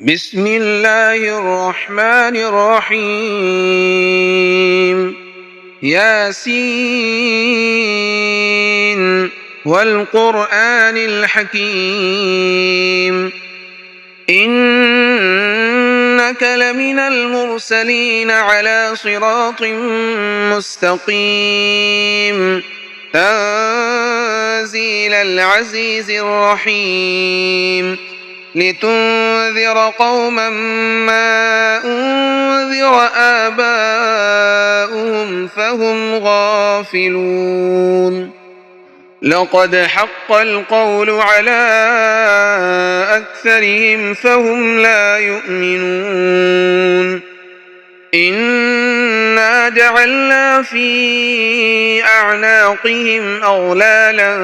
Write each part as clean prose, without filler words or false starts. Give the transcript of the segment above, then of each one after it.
بسم الله الرحمن الرحيم ياسين والقرآن الحكيم إنك لمن المرسلين على صراط مستقيم تنزيل العزيز الرحيم لتنذر قوما ما أنذر آباؤهم فهم غافلون لقد حق القول على أكثرهم فهم لا يؤمنون إنا جعلنا في أعناقهم أغلالا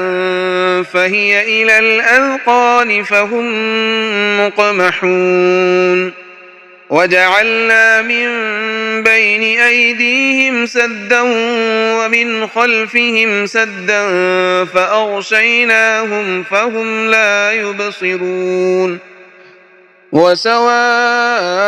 فهي إلى الأذقان فهم مقمحون وجعلنا من بين أيديهم سدا ومن خلفهم سدا فأغشيناهم فهم لا يبصرون وسواء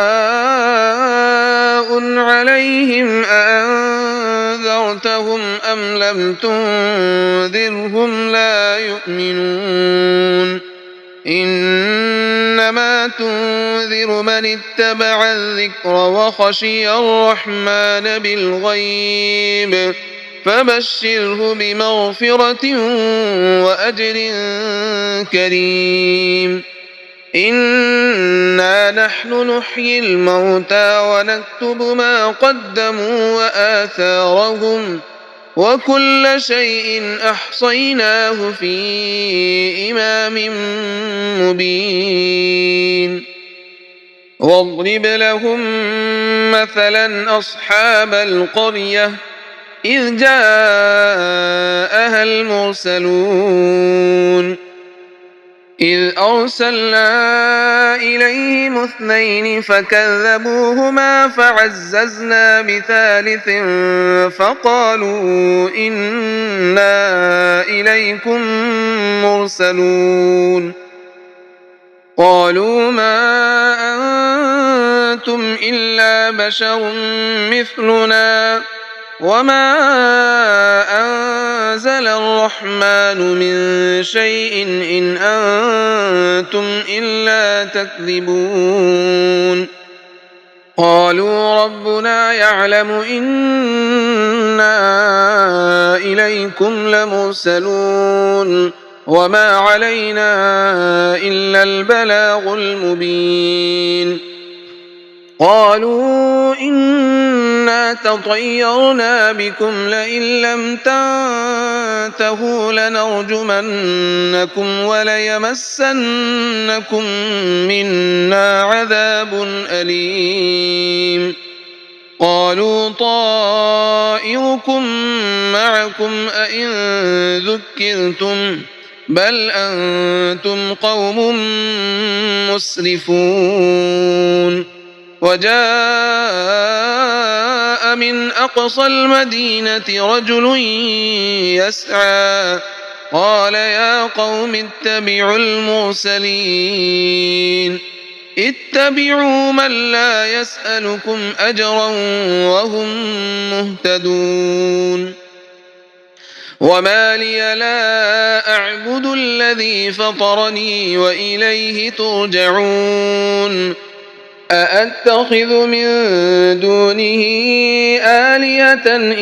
عليهم أأنذرتهم أم لم تنذرهم لا يؤمنون إنما تنذر من اتبع الذكر وخشي الرحمن بالغيب فبشره بمغفرة وأجر كريم إنا نحن نحيي الموتى ونكتب ما قدموا وآثارهم وكل شيء أحصيناه في إمام مبين واضرب لهم مثلا أصحاب القرية إذ جاءها المرسلون إذ أرسلنا إليهم 2 فكذبوهما فعززنا بثالث فقالوا إنا إليكم مرسلون قالوا ما أنتم إلا بشر مثلنا وما أنزل الرحمن من شيء إن أنتم إلا تكذبون قالوا ربنا يعلم إنا إليكم لمرسلون وما علينا إلا البلاغ المبين قالوا إنا تطيرنا بكم لئن لم تنتهوا لنرجمنكم وليمسنكم منا عذاب أليم قالوا طائركم معكم أئن ذكرتم بل أنتم قوم مسرفون وجاء من أقصى المدينة رجل يسعى قال يا قوم اتبعوا المرسلين اتبعوا من لا يسألكم أجرا وهم مهتدون وما لي لا أعبد الذي فطرني وإليه ترجعون أأتخذ من دونه آلهة إن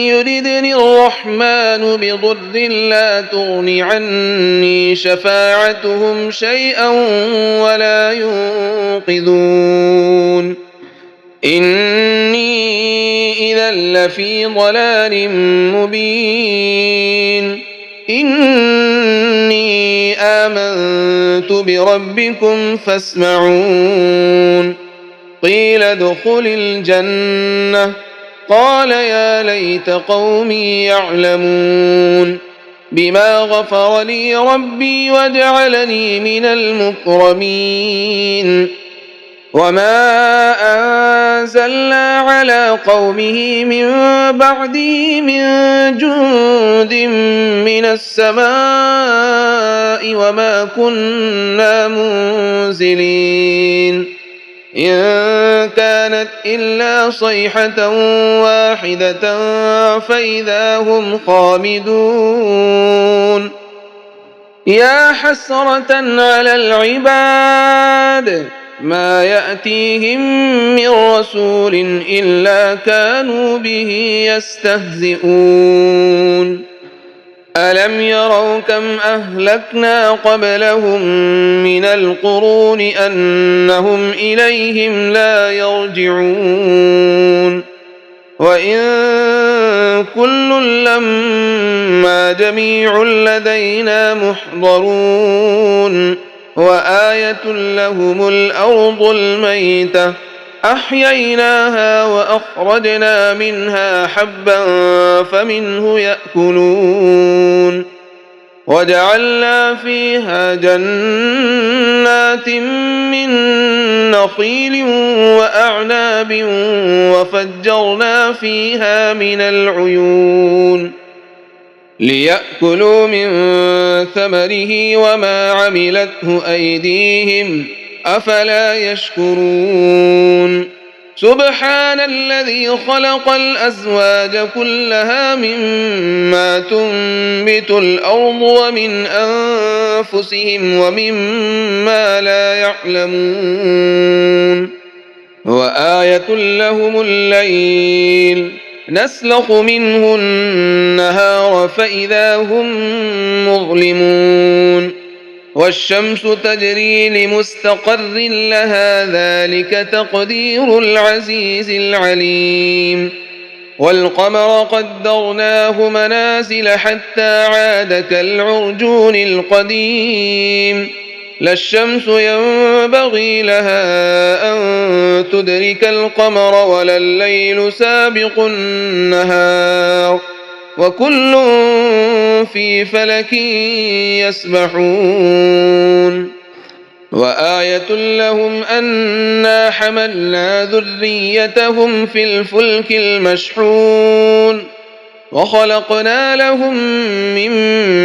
يردني الرحمن بضر لا تغن عني شفاعتهم شيئا ولا ينقذون إني إذا لفي ضلال مبين إني آمنت بربكم فاسمعون قيل ادخل الجنة قال يا ليت قومي يعلمون بما غفر لي ربي وجعلني من المكرمين وما أنزلنا على قومه من بعده من جند من السماء وما كنا منزلين إن كانت إلا صيحة واحدة فإذا هم خامدون يا حسرة على العباد ما يأتيهم من رسول إلا كانوا به يستهزئون ألم يروا كم أهلكنا قبلهم من القرون أنهم إليهم لا يرجعون وإن كل لما جميع لدينا محضرون وآية لهم الأرض الميتة أحييناها وأخرجنا منها حبا فمنه يأكلون وجعلنا فيها جنات من نخيل وأعناب وفجرنا فيها من العيون ليأكلوا من ثمره وما عملته أيديهم أفلا يشكرون سبحان الذي خلق الأزواج كلها مما تنبت الأرض ومن أنفسهم ومما لا يعلمون وآية لهم الليل نسلخ منه النهار فإذا هم مظلمون والشمس تجري لمستقر لها ذلك تقدير العزيز العليم والقمر قدرناه منازل حتى عاد كالعرجون القديم لا الشمس ينبغي لها أن تدرك القمر ولا الليل سابق النهار وكل في فلك يسبحون وآية لهم أنا حملنا ذريتهم في الفلك المشحون وخلقنا لهم من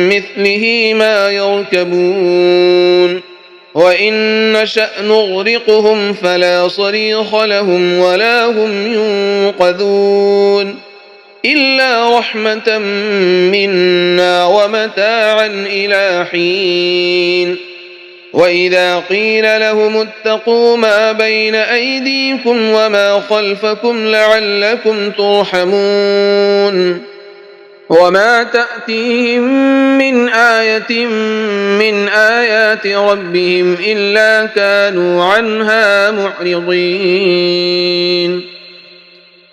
مثله ما يركبون وإن نشأ نغرقهم فلا صريخ لهم ولا هم ينقذون إلا رحمة منا ومتاعا إلى حين وإذا قيل لهم اتقوا ما بين أيديكم وما خلفكم لعلكم ترحمون وما تأتيهم من آية من آيات ربهم إلا كانوا عنها معرضين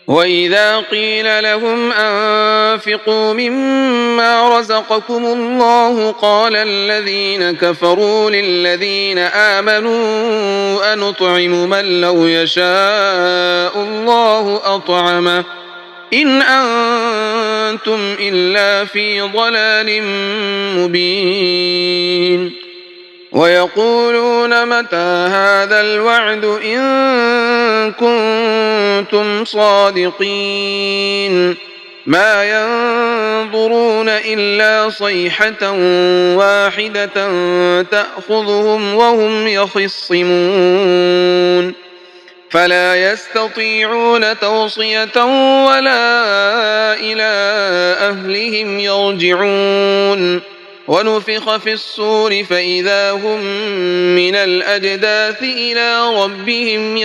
وإذا قيل لهم أنفقوا مما رزقكم الله قال الذين كفروا للذين آمنوا أنطعم من لو يشاء الله أطعمه إن أنتم إلا في ضلال مبين ويقولون متى هذا الوعد إن كنتم صادقين ما ينظرون إلا صيحة واحدة تأخذهم وهم يخصمون فلا يستطيعون توصية ولا إلى أهلهم يرجعون ونفخ في الصور فإذا هم من الأجداث إلى ربهم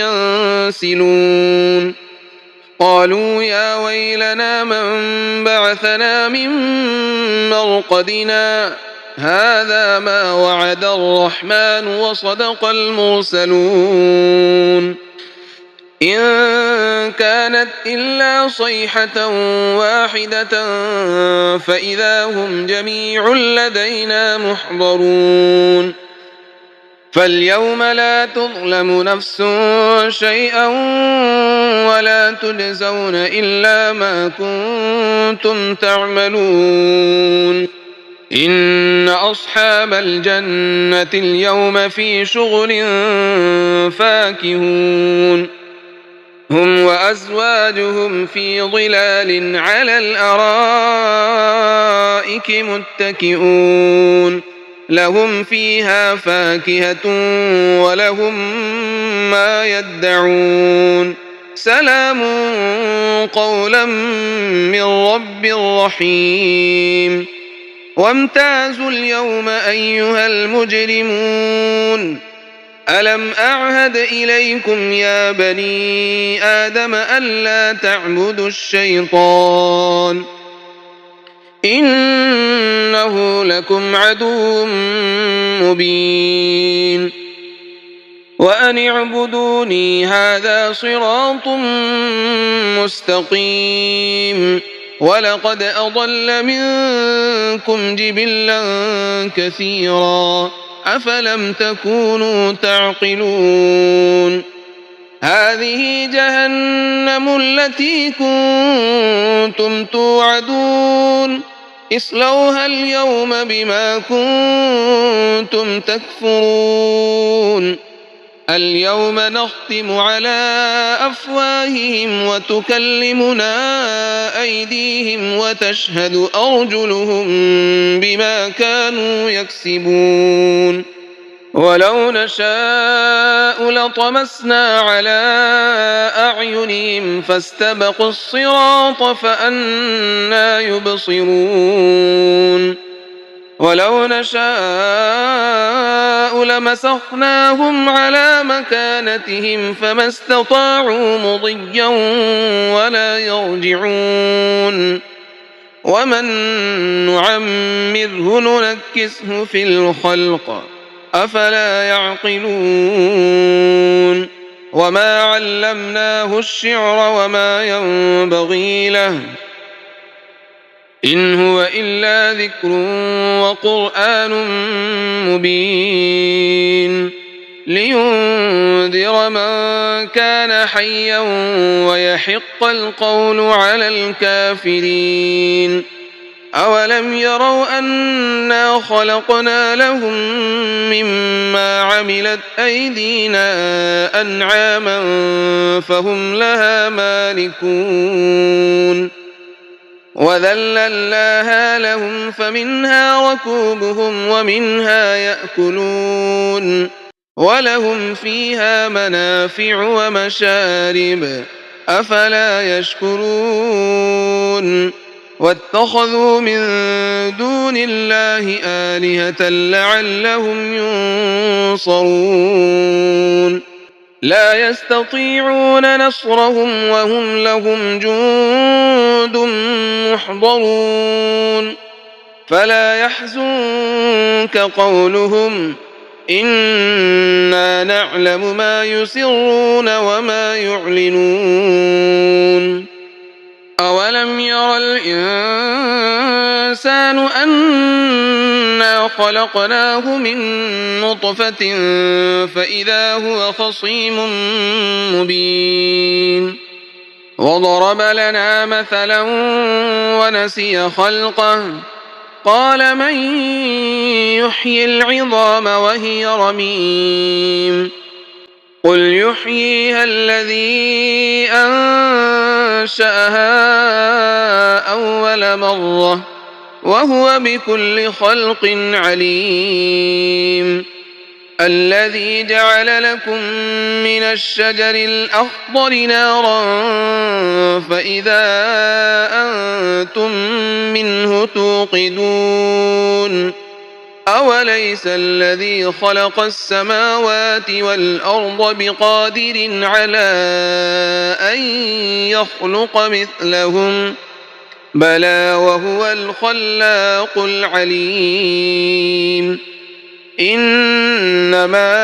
ينسلون قالوا يا ويلنا من بعثنا من مرقدنا هذا ما وعد الرحمن وصدق المرسلون إن كانت إلا صيحة واحدة فإذا هم جميع لدينا محضرون فاليوم لا تظلم نفس شيئا ولا تجزون إلا ما كنتم تعملون إن أصحاب الجنة اليوم في شغل فاكهون هم وأزواجهم في ظلال على الأرائك متكئون لهم فيها فاكهة ولهم ما يدعون سلام قولا من رب رحيم وامتازوا اليوم أيها المجرمون ألم أعهد إليكم يا بني آدم ألا تعبدوا الشيطان إنه لكم عدو مبين وأن اعبدوني هذا صراط مستقيم ولقد أضل منكم جبلا كثيرا أفلم تكونوا تعقلون هذه جهنم التي كنتم توعدون اصلوها اليوم بما كنتم تكفرون اليوم نختم على أفواههم وتكلمنا أيديهم وتشهد أرجلهم بما كانوا يكسبون ولو نشاء لطمسنا على أعينهم فاستبقوا الصراط فأنى يبصرون ولو نشاء لمسخناهم على مكانتهم فما استطاعوا مضيا ولا يرجعون ومن نعمره ننكسه في الخلق أفلا يعقلون وما علمناه الشعر وما ينبغي له إن هو إلا ذكر وقرآن مبين لينذر من كان حيا ويحق القول على الكافرين أولم يروا أنا خلقنا لهم مما عملت أيدينا أنعاما فهم لها مالكون وذللناها لهم فمنها ركوبهم ومنها يأكلون ولهم فيها منافع ومشارب أفلا يشكرون واتخذوا من دون الله آلهة لعلهم ينصرون لا يستطيعون نصرهم وهم لهم جند محضرون فلا يحزنك قولهم إنا نعلم ما يسرون وما يعلنون أولم ير الإنسان أنا خلقناه من نطفة فإذا هو خصيم مبين وضرب لنا مثلا ونسي خلقه قال من يحيي العظام وهي رميم قل يحييها الذي أنشأها أول مرة وهو بكل خلق عليم الذي جعل لكم من الشجر الأخضر نارا فإذا أنتم منه توقدون أوليس الذي خلق السماوات والأرض بقادر على أن يخلق مثلهم بلى وهو الخلاق العليم إنما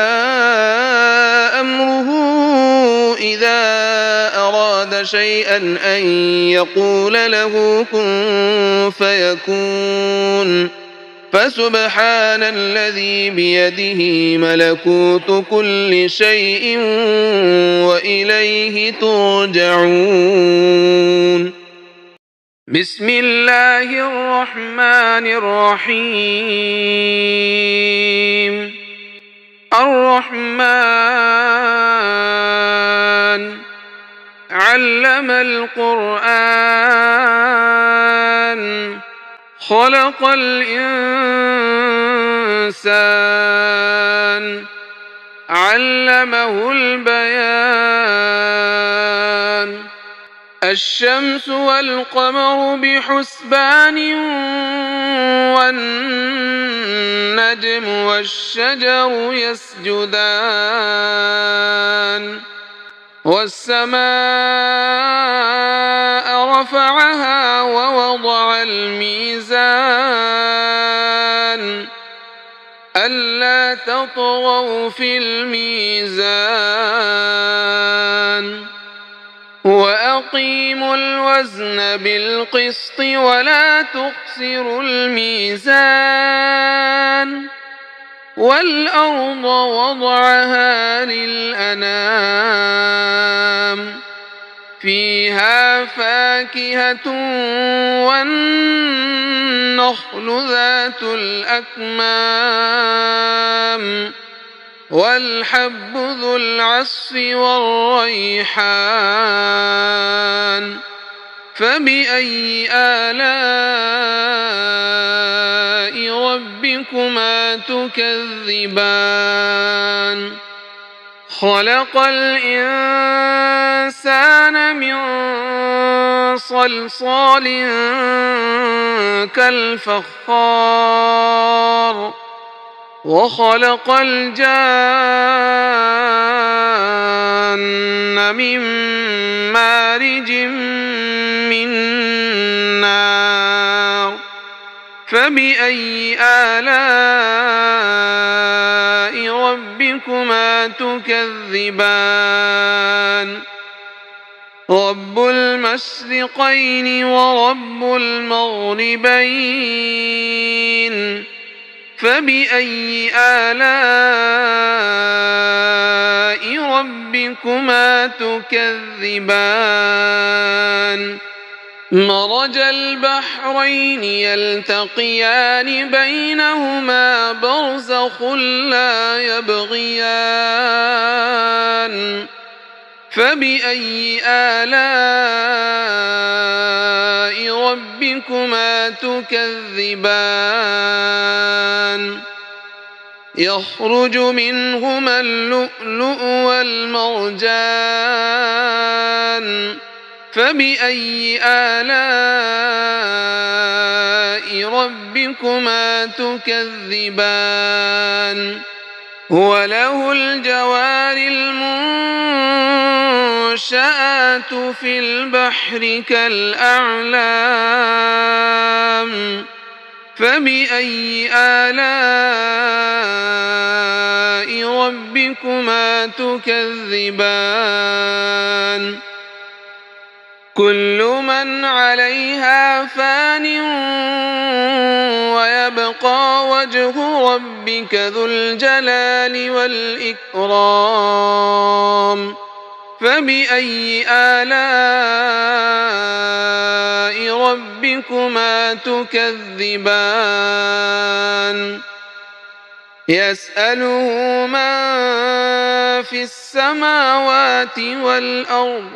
أمره إذا أراد شيئا أن يقول له كن فيكون فسبحان الذي بيده ملكوت كل شيء وإليه ترجعون بسم الله الرحمن الرحيم الرحمن علم القرآن خلق الإنسان علمه البيان الشمس والقمر بحسبان والنجم والشجر يسجدان والسماء رفعها ووضع الميزان ألا تطغوا في الميزان وأقيموا الوزن بالقسط ولا تخسروا الميزان والأرض وضعها للأنام فيها فاكهة والنخل ذات الأكمام والحب ذو العصف والريحان فبأي آلاء ربكما تكذبان خلق الإنسان من صلصال كالفخار وخلق الجان من مارج من نار فبأي آلاء ربكما تكذبان رب المشرقين ورب المغربين فبأي آلاء ربكما تكذبان مرج البحرين يلتقيان بينهما برزخ لا يبغيان فبأي آلاء ربكما تكذبان يخرج منهما اللؤلؤ والمرجان فبأي آلاء ربكما تكذبان وله الجوار المنشآت في البحر كالأعلام فبأي آلاء ربكما تكذبان كل من عليها فان ويبقى وجه ربك ذو الجلال والإكرام فبأي آلاء ربكما تكذبان يسأله من في السماوات والأرض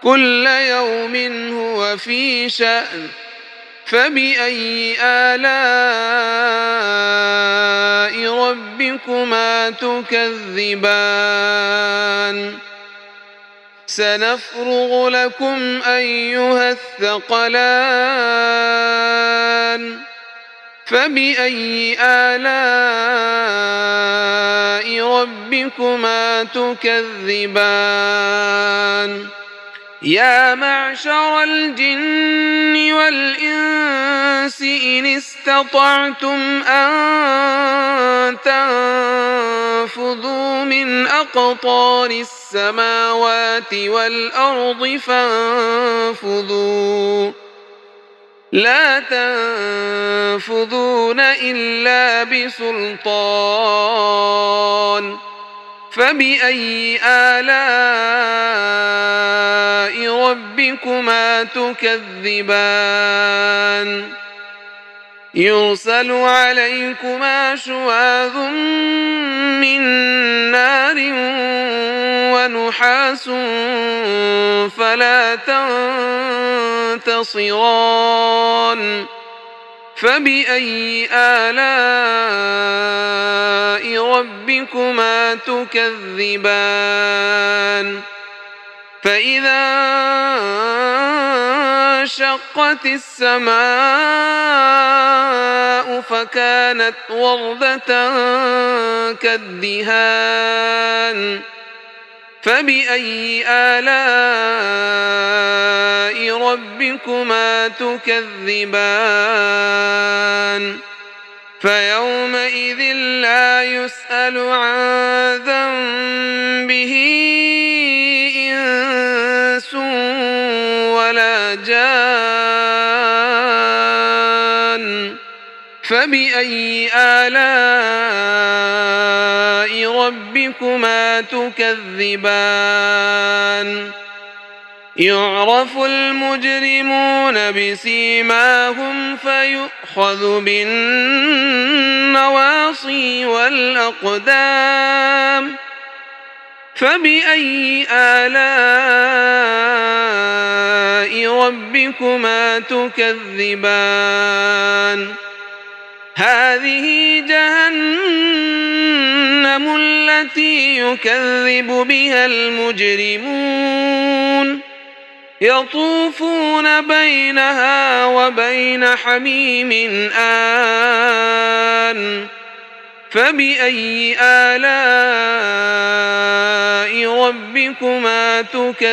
كل يوم هو في شأن فبأي آلاء ربكما تكذبان سنفرغ لكم أيها الثقلان فبأي آلاء ربكما تكذبان يا معشر الجن والإنس إن استطعتم أن تنفذوا من أقطار السماوات والأرض فانفذوا لا تنفذون إلا بسلطان فبأي آلاء ربكما تكذبان يرسل عليكما شواظ من نار ونحاس فلا تنتصران فبأي آلاء ربكما تكذبان فإذا انشقت السماء فكانت وردة كالدهان فبأي آلاء ربكما تكذبان فيومئذ لا يسأل عن ذنبه إنس ولا جان فبأي آلاء ربكما تكذبان يعرف المجرمون بسيماهم فيؤخذ بالنواصي والأقدام فبأي آلاء ربكما تكذبان هذه جهنم التي يكذب بها المجرمون يطوفون بينها وبين حميم آن فبأي آلاء ربكما تكذبان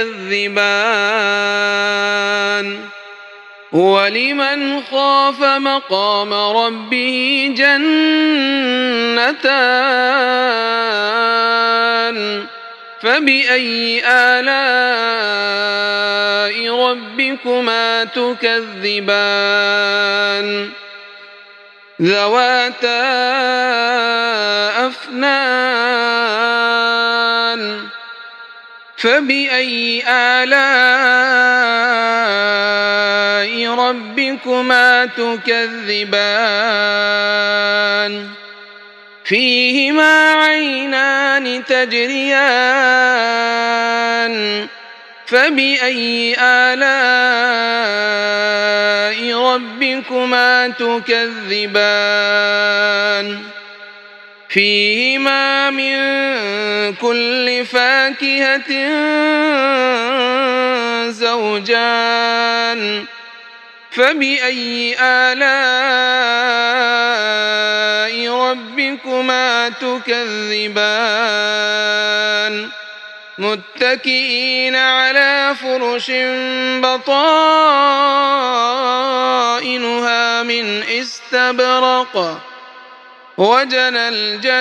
ولمن خاف مقام ربه جنتان فبأي آلاء ربكما تكذبان ذواتا أفنان فبأي آلاء ربكما تكذبان فيهما عينان تجريان فبأي آلاء ربكما تكذبان فيهما من كل فاكهة زوجان فبأي آلاء ربكما تكذبان متكئين على فرش بطائنها من استبرق وجنى الجنتين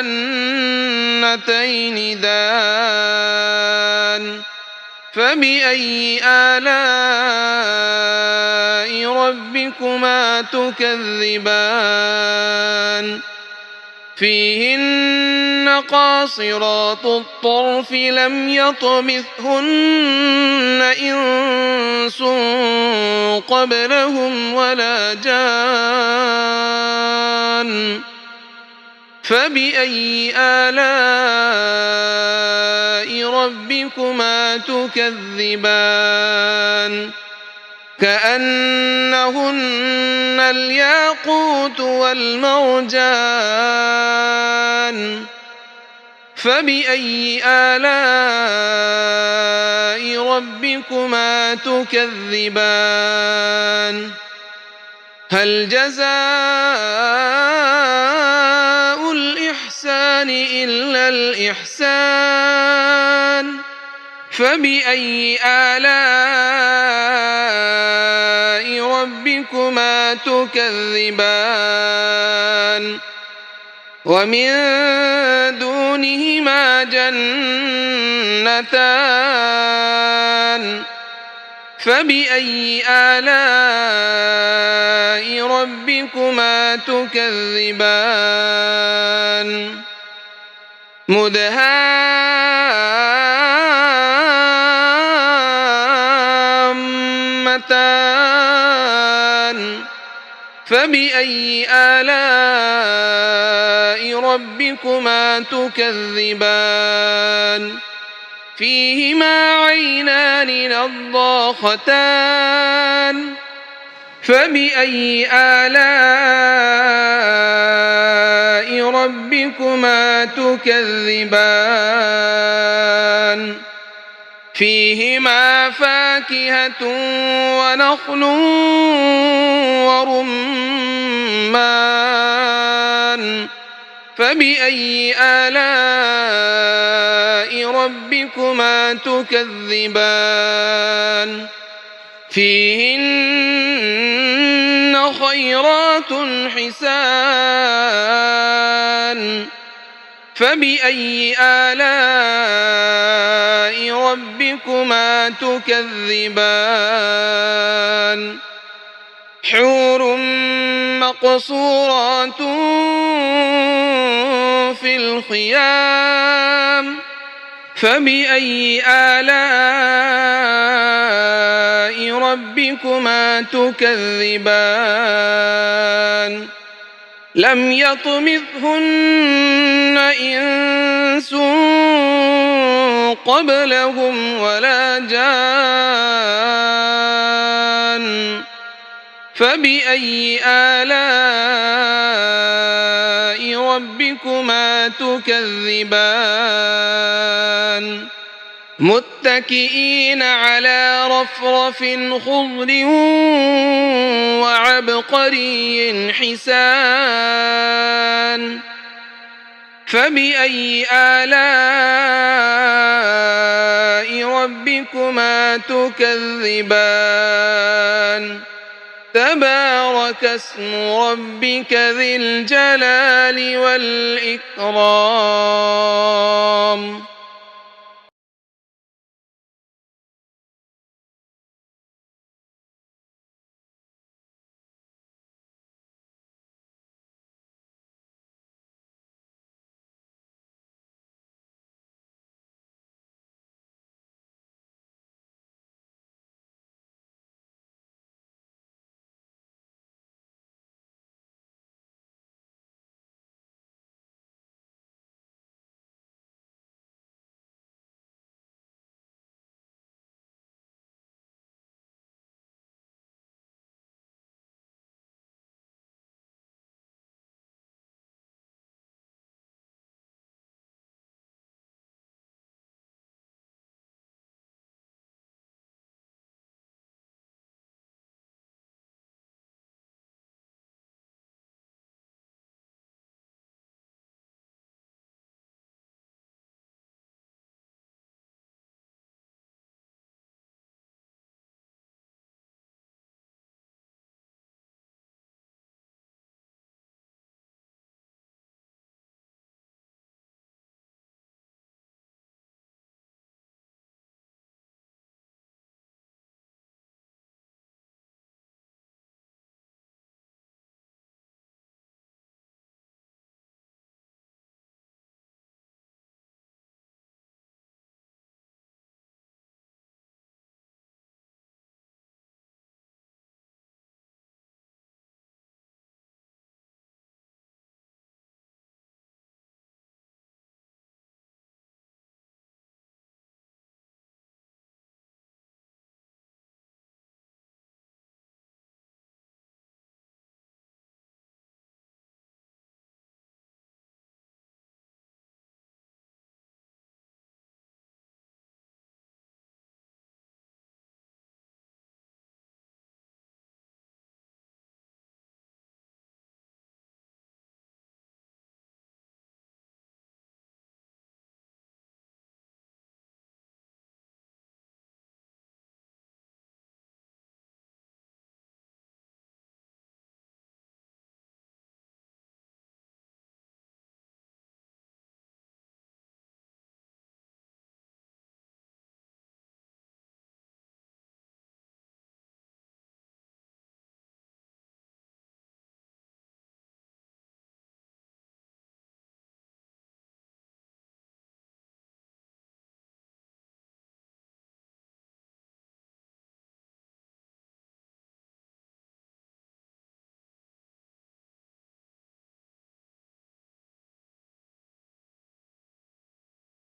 دان فبأي آلاء ربكما تكذبان فيهن قاصرات الطرف لم يطمثهن إنس قبلهم ولا جان فبأي آلاء ربكما تكذبان كأنهن الياقوت والمرجان فبأي آلاء ربكما تكذبان هل جزاء الإحسان إلا الإحسان فبأي آلاء ربكما تكذبان ومن دونهما جنتان فبأي آلاء ربكما تكذبان مدهامتان نضختان فبأي آلاء ربكما تكذبان فيهما عينان نضاختان فبأي آلاء ربكما تكذبان فيهما فاكهة ونخل ورمان فبأي آلاء ربكما تكذبان فيهن خيرات حسان فبأي آلاء ربكما تكذبان حور مقصورات في الخيام فبأي آلاء ربكما تكذبان لم يطمثهن إنس قبلهم ولا جان فبأي آلاء ربكما تكذبان متكئين على رفرف خضر وعبقري حسان فبأي آلاء ربكما تكذبان تبارك اسم ربك ذي الجلال والإكرام